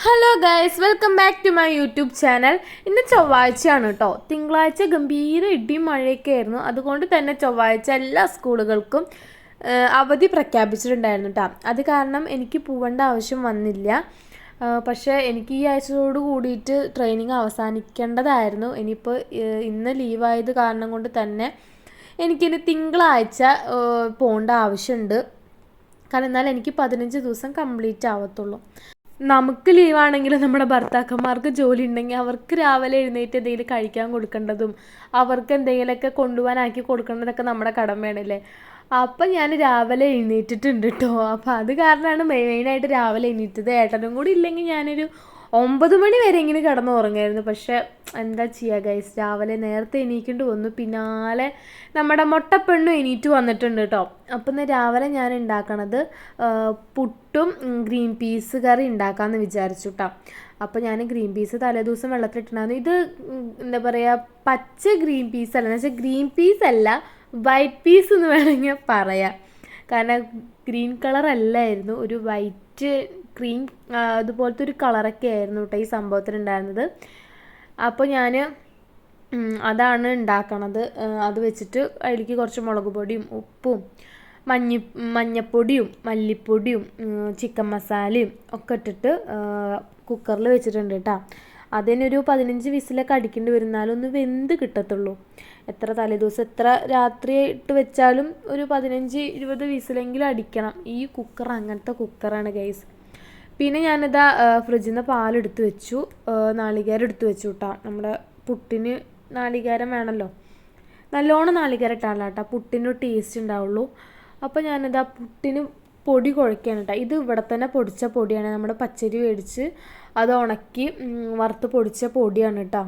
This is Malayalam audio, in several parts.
Hello guys, welcome back to my YouTube channel. ഇന്ന് ചൊവ്വാഴ്ചയാണ് കേട്ടോ. തിങ്കളാഴ്ച ഗംഭീര ഇടിയും മഴയൊക്കെ ആയിരുന്നു. അതുകൊണ്ട് തന്നെ ചൊവ്വാഴ്ച എല്ലാ സ്കൂളുകൾക്കും അവധി പ്രഖ്യാപിച്ചിട്ടുണ്ടായിരുന്നു കേട്ടോ. അത് കാരണം എനിക്ക് പോവേണ്ട ആവശ്യം വന്നില്ല. പക്ഷേ എനിക്ക് ഈ ആഴ്ചയോട് കൂടിയിട്ട് ട്രെയിനിങ് അവസാനിക്കേണ്ടതായിരുന്നു. ഇനിയിപ്പോൾ ഇന്ന് ലീവായത് കാരണം കൊണ്ട് തന്നെ എനിക്കിനി തിങ്കളാഴ്ച പോകേണ്ട ആവശ്യമുണ്ട്. കാരണം എന്നാൽ എനിക്ക് 15 ദിവസം കംപ്ലീറ്റ് ആവത്തുള്ളൂ. നമുക്ക് ലീവാണെങ്കിലും നമ്മുടെ ഭർത്താക്കന്മാർക്ക് ജോലി ഉണ്ടെങ്കിൽ അവർക്ക് രാവിലെ എഴുന്നേറ്റ് എന്തെങ്കിലും കഴിക്കാൻ കൊടുക്കേണ്ടതും അവർക്ക് എന്തെങ്കിലുമൊക്കെ കൊണ്ടുപോകാനാക്കി കൊടുക്കേണ്ടതൊക്കെ നമ്മുടെ കടമയാണല്ലേ. അപ്പം ഞാൻ രാവിലെ എഴുന്നേറ്റിട്ടുണ്ട് കേട്ടോ. അപ്പോൾ അത് കാരണമാണ് മെയിനായിട്ട് രാവിലെ എണീറ്റത്. ഏട്ടനും കൂടി ഇല്ലെങ്കിൽ ഞാനൊരു 9 മണി വരെ ഇങ്ങനെ കിടന്ന് ഉറങ്ങായിരുന്നു. പക്ഷേ എന്താ ചെയ്യുക ഗൈസ്, രാവിലെ നേരത്തെ എണീക്കേണ്ടി വന്നു. പിന്നാലെ നമ്മുടെ മുട്ടപ്പെണ്ണും എണീറ്റ് വന്നിട്ടുണ്ട് കേട്ടോ. അപ്പം ഇന്ന് രാവിലെ ഞാൻ ഉണ്ടാക്കണത് പുട്ടും ഗ്രീൻ പീസ് കറി ഉണ്ടാക്കാമെന്ന് വിചാരിച്ചു കേട്ടോ. അപ്പോൾ ഞാൻ ഗ്രീൻ പീസ് തലേദിവസം വെള്ളത്തിലിട്ടുണ്ടായിരുന്നു. ഇത് എന്താ പറയുക, പച്ച ഗ്രീൻ പീസ് അല്ല, എന്ന് വെച്ചാൽ ഗ്രീൻ പീസ് അല്ല, വൈറ്റ് പീസ് എന്ന് വേണമെങ്കിൽ പറയാം. കാരണം ഗ്രീൻ കളർ അല്ലായിരുന്നു, ഒരു വൈറ്റ് ക്രീം അതുപോലത്തെ ഒരു കളറൊക്കെ ആയിരുന്നു കേട്ടോ ഈ സംഭവത്തിനുണ്ടായിരുന്നത്. അപ്പോൾ ഞാൻ അതാണ് ഉണ്ടാക്കണത്. അത് വെച്ചിട്ട് അതിലേക്ക് കുറച്ച് മുളക് പൊടിയും ഉപ്പും മഞ്ഞപ്പൊടിയും മല്ലിപ്പൊടിയും ചിക്കൻ മസാലയും ഒക്കെ ഇട്ടിട്ട് കുക്കറിൽ വെച്ചിട്ടുണ്ട് കേട്ടോ. അതിനൊരു 15 വിസിലൊക്കെ അടിക്കേണ്ടി വരുന്നാലും ഒന്ന് വെന്ത് കിട്ടത്തുള്ളൂ. എത്ര തലേദിവസം എത്ര രാത്രി ഇട്ട് വെച്ചാലും ഒരു 15-20 വിസിലെങ്കിലും അടിക്കണം. ഈ കുക്കർ അങ്ങനത്തെ കുക്കറാണ് ഗൈസ്. പിന്നെ ഞാനിതാ ഫ്രിഡ്ജിൽ നിന്ന് പാലെടുത്ത് വെച്ചു, നാളികേരം എടുത്ത് വെച്ചു കേട്ടോ. നമ്മുടെ പുട്ടിന് നാളികേരം വേണമല്ലോ, നല്ലോണം നാളികേരം ഇട്ടാലോ കേട്ടോ പുട്ടിന് ടേസ്റ്റ് ഉണ്ടാവുള്ളൂ. അപ്പോൾ ഞാനിതാ പുട്ടിന് പൊടി കുഴയ്ക്കാണ് കേട്ടോ. ഇത് ഇവിടെ തന്നെ പൊടിച്ച പൊടിയാണ്, നമ്മുടെ പച്ചരി മേടിച്ച് അത് ഉണക്കി വറുത്ത് പൊടിച്ച പൊടിയാണ് കേട്ടോ.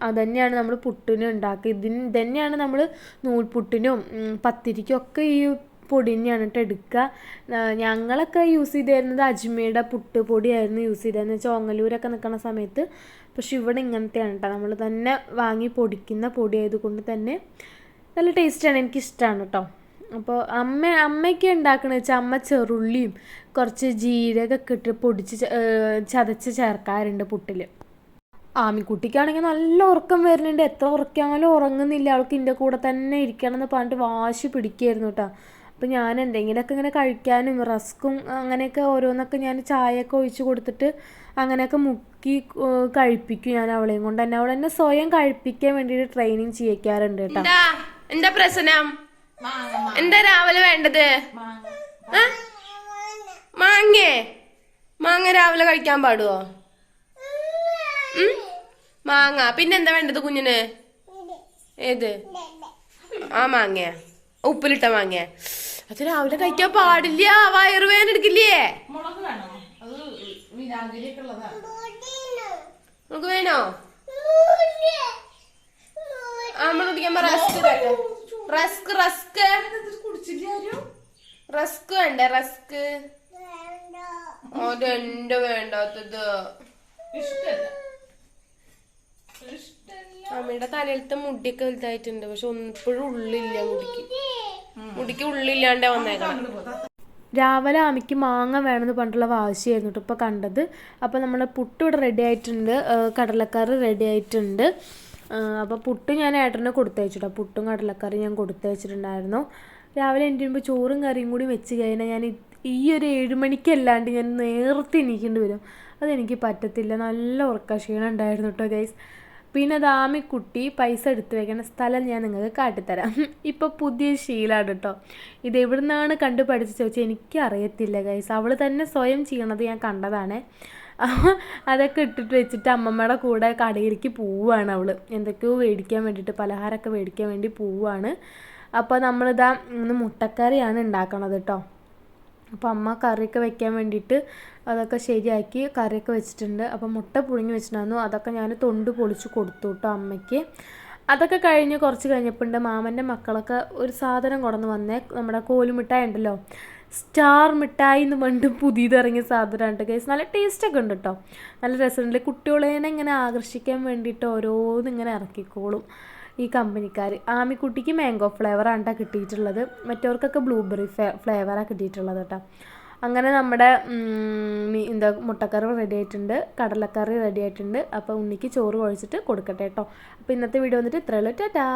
അതുതന്നെയാണ് നമ്മൾ പുട്ടിന് ഉണ്ടാക്കുക. തന്നെയാണ് നമ്മൾ നൂൽപുട്ടിനും പത്തിരിക്കും ഒക്കെ ഈ പൊടി തന്നെയാണ് കേട്ടോ എടുക്കുക. ഞങ്ങളൊക്കെ യൂസ് ചെയ്തിരുന്നത് അജ്മയുടെ പുട്ട് പൊടിയായിരുന്നു യൂസ് ചെയ്തതെന്ന് വെച്ചാൽ ഓങ്ങല്ലൂരൊക്കെ നിൽക്കുന്ന സമയത്ത്. പക്ഷെ ഇവിടെ ഇങ്ങനത്തെയാണ് കേട്ടോ, നമ്മൾ തന്നെ വാങ്ങി പൊടിക്കുന്ന പൊടി ആയതുകൊണ്ട് തന്നെ നല്ല ടേസ്റ്റാണ്, എനിക്കിഷ്ടമാണ് കേട്ടോ. അപ്പോൾ അമ്മയ്ക്ക് ഉണ്ടാക്കണമെന്ന് വെച്ചാൽ അമ്മ ചെറുള്ളിയും കുറച്ച് ജീരകമൊക്കെ ഇട്ട് പൊടിച്ച് ചതച്ച് ചേർക്കാറുണ്ട് പുട്ടിൽ. ആമിക്കുട്ടിക്കാണെങ്കിൽ നല്ല ഉറക്കം വരുന്നുണ്ട്, എത്ര ഉറക്കാലും ഉറങ്ങുന്നില്ല. അവൾക്ക് എൻ്റെ കൂടെ തന്നെ ഇരിക്കണം എന്ന് പറഞ്ഞിട്ട് വാശി പിടിക്കുമായിരുന്നു കേട്ടോ. അപ്പോൾ ഞാൻ എന്തെങ്കിലുമൊക്കെ ഇങ്ങനെ കഴിക്കാനും റസ്ക്കും അങ്ങനെയൊക്കെ ഓരോന്നൊക്കെ ഞാൻ ചായയൊക്കെ ഒഴിച്ച് കൊടുത്തിട്ട് അങ്ങനെയൊക്കെ മുക്കി കഴിപ്പിക്കും ഞാൻ അവളെയും കൊണ്ട് തന്നെ. അവൾ എന്നെ സ്വയം കഴിപ്പിക്കാൻ വേണ്ടിയിട്ട് ട്രെയിനിങ് ചെയ്യിക്കാറുണ്ട് കേട്ടോ. എന്താ പ്രശ്നം? എന്താ രാവിലെ വേണ്ടത്? മാങ്ങ രാവിലെ കഴിക്കാൻ പാടുവോ? മാങ്ങ പിന്നെന്താ വേണ്ടത് കുഞ്ഞിന്? ഏത്? ആ മാങ്ങ, ഉപ്പിലിട്ട മാങ്ങ. അത് രാവിലെ കഴിക്കാൻ പാടില്ല, വയറുവേദന എടുക്കില്ലേ? നമുക്ക് വേണോ? നമ്മൾ കുടിക്കാൻ റസ്ക് വേണ്ടേ? റസ്ക് അതെന്റെ വേണ്ടാത്തത്. അമ്മയുടെ തലയിലത്തെ മുടിയൊക്കെ വലുതായിട്ടുണ്ട്, പക്ഷെ ഇപ്പോഴും ഉള്ളില്ല. മുടിക്ക് ഉള്ളില്ലാണ്ടേ വന്നേക്കണം. രാവിലെ ആമിക്ക് മാങ്ങ വേണമെന്ന് പറഞ്ഞിട്ടുള്ള വാശിയായിരുന്നു കേട്ടോ ഇപ്പോൾ കണ്ടത്. അപ്പോൾ നമ്മൾ പുട്ട് ഇവിടെ റെഡി ആയിട്ടുണ്ട്, കടലക്കറി റെഡി ആയിട്ടുണ്ട്. അപ്പോൾ പുട്ട് ഞാൻ ഏട്ടനെ കൊടുത്തയച്ചിട്ടോ, പുട്ടും കടലക്കറി ഞാൻ കൊടുത്തയച്ചിട്ടുണ്ടായിരുന്നു. രാവിലെ എൻ്റെ മുമ്പ് ചോറും കറിയും കൂടി വെച്ച് കഴിഞ്ഞാൽ ഞാൻ ഈ ഒരു 7 മണിക്കല്ലാണ്ട് ഞാൻ നേരത്തെ എണീക്കേണ്ടി വരും. അതെനിക്ക് പറ്റത്തില്ല, നല്ല ഉറക്കക്ഷീണം ഉണ്ടായിരുന്നു കേട്ടോ ഗൈസ്. പിന്നെ ദാമിക്കുട്ടി പൈസ എടുത്ത് വെക്കുന്ന സ്ഥലം ഞാൻ നിങ്ങൾക്ക് കാട്ടിത്തരാം. ഇപ്പോൾ പുതിയ ശീലമാണ് കേട്ടോ. ഇത് എവിടെ നിന്നാണ് കണ്ടു പഠിച്ച് ചോദിച്ചാൽ എനിക്കറിയത്തില്ല ഗൈസ്. അവൾ തന്നെ സ്വയം ചെയ്യണത് ഞാൻ കണ്ടതാണ്. അതൊക്കെ ഇട്ടിട്ട് വെച്ചിട്ട് അമ്മമ്മയുടെ കൂടെ കടയിലേക്ക് പോവുകയാണ് അവൾ. എന്തൊക്കെയോ മേടിക്കാൻ വേണ്ടിയിട്ട്, പലഹാരമൊക്കെ മേടിക്കാൻ വേണ്ടി പോവുകയാണ്. അപ്പോൾ നമ്മളിതാ ഇന്ന് മുട്ടക്കറിയാണ് ഉണ്ടാക്കണത് കേട്ടോ. അപ്പോൾ അമ്മ കറിയൊക്കെ വെക്കാൻ വേണ്ടിയിട്ട് അതൊക്കെ ശരിയാക്കി കറിയൊക്കെ വെച്ചിട്ടുണ്ട്. അപ്പോൾ മുട്ട പുഴുങ്ങി വെച്ചിട്ടുണ്ടായിരുന്നു, അതൊക്കെ ഞാൻ തൊണ്ട് പൊളിച്ച് കൊടുത്തു കേട്ടോ അമ്മയ്ക്ക്. അതൊക്കെ കഴിഞ്ഞ് കുറച്ച് കഴിഞ്ഞപ്പോൾ മാമൻ്റെ മക്കളൊക്കെ ഒരു സാധനം കൊണ്ടുവന്ന് വന്നേ, നമ്മുടെ കോലുമിഠായി ഉണ്ടല്ലോ, സ്റ്റാർ മിഠായി എന്ന് പറഞ്ഞിട്ട് പുതിയതിറങ്ങിയ സാധനമാണ് ഗൈസ്. നല്ല ടേസ്റ്റൊക്കെ ഉണ്ട് കേട്ടോ, നല്ല രസമുണ്ട്. കുട്ടികളേനെ ഇങ്ങനെ ആകർഷിക്കാൻ വേണ്ടിയിട്ട് ഓരോന്നിങ്ങനെ ഇറക്കിക്കോളും ഈ കമ്പനിക്കാർ. ആമിക്കുട്ടിക്ക് മാംഗോ ഫ്ലേവറാണ് കിട്ടിയിട്ടുള്ളത്, മറ്റവർക്കൊക്കെ ബ്ലൂബെറി ഫ്ലേവറാണ് കിട്ടിയിട്ടുള്ളത് കേട്ടോ. അങ്ങനെ നമ്മുടെ എന്താ മുട്ടക്കറി റെഡി ആയിട്ടുണ്ട്, കടലക്കറി റെഡി ആയിട്ടുണ്ട്. അപ്പോൾ ഉണ്ണിക്ക് ചോറ് കുഴച്ചിട്ട് കൊടുക്കട്ടെ കേട്ടോ. അപ്പോൾ ഇന്നത്തെ വീഡിയോ വന്നിട്ട് ഇത്രയേ ഉള്ളൂ. ടാറ്റാ.